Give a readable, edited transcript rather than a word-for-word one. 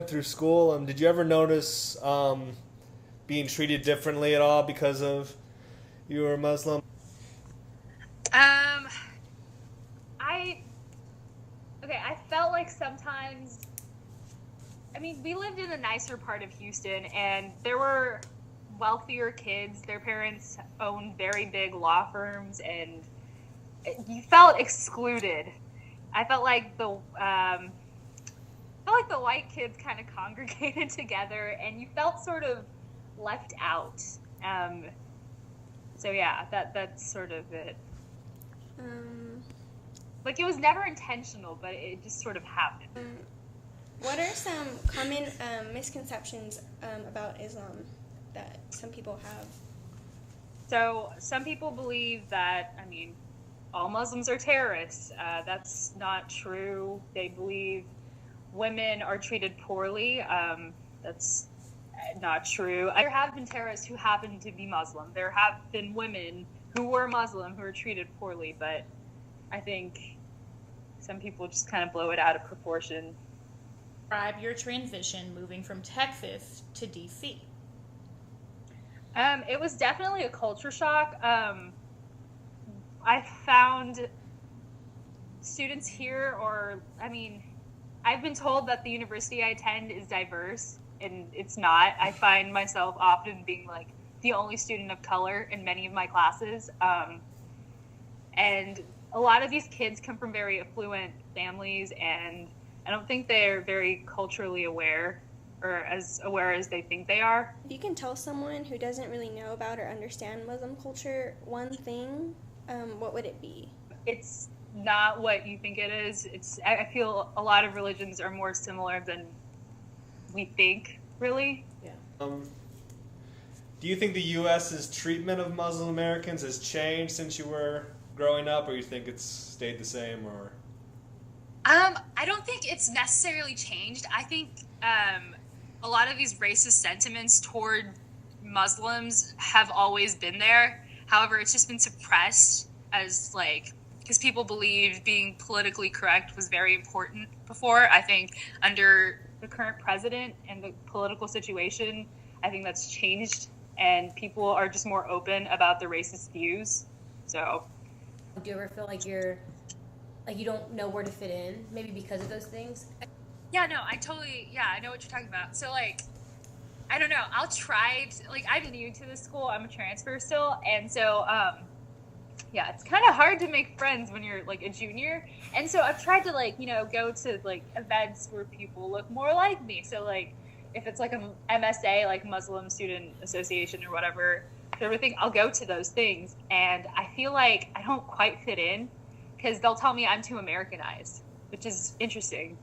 Through school, did you ever notice being treated differently at all because of you were Muslim? Um, I I felt like sometimes. I mean, we lived in a nicer part of Houston, and there were wealthier kids. Their parents owned very big law firms, and you felt excluded. I felt like the white kids kind of congregated together, and you felt sort of left out. Um, so yeah, that's sort of it. Um, Like it was never intentional, but it just sort of happened. um, what are some common misconceptions about Islam that some people have? So some people believe that, I mean, all Muslims are terrorists. That's not true. They believe women are treated poorly. That's not true. There have been terrorists who happen to be Muslim. There have been women who were Muslim who were treated poorly, but I think some people just kind of blow it out of proportion. Describe your transition moving from Texas to DC. It was definitely a culture shock. I found students here, or I mean, I've been told that the university I attend is diverse, and it's not. I find myself often being like the only student of color in many of my classes. And a lot of these kids come from very affluent families, and I don't think they're very culturally aware or as aware as they think they are. If you can tell someone who doesn't really know about or understand Muslim culture one thing, what would it be? It's not what you think it is. I feel a lot of religions are more similar than we think, really. Um, do you think the U.S.'s treatment of Muslim Americans has changed since you were growing up, or you think it's stayed the same? Or I don't think it's necessarily changed. I think a lot of these racist sentiments toward Muslims have always been there. However, it's just been suppressed as like because people believed being politically correct was very important before. I think under the current president and the political situation, I think that's changed, and people are just more open about their racist views. So, Do you ever feel like you don't know where to fit in, maybe because of those things? yeah, no, I know what you're talking about. So, like, I don't know, I'm new to the school, I'm a transfer still, and so, yeah, it's kind of hard to make friends when you're like a junior. And so I've tried to go to like events where people look more like me. So like if it's like a MSA, like Muslim Student Association or whatever, everything, I'll go to those things. And I feel like I don't quite fit in because they'll tell me I'm too Americanized, which is interesting.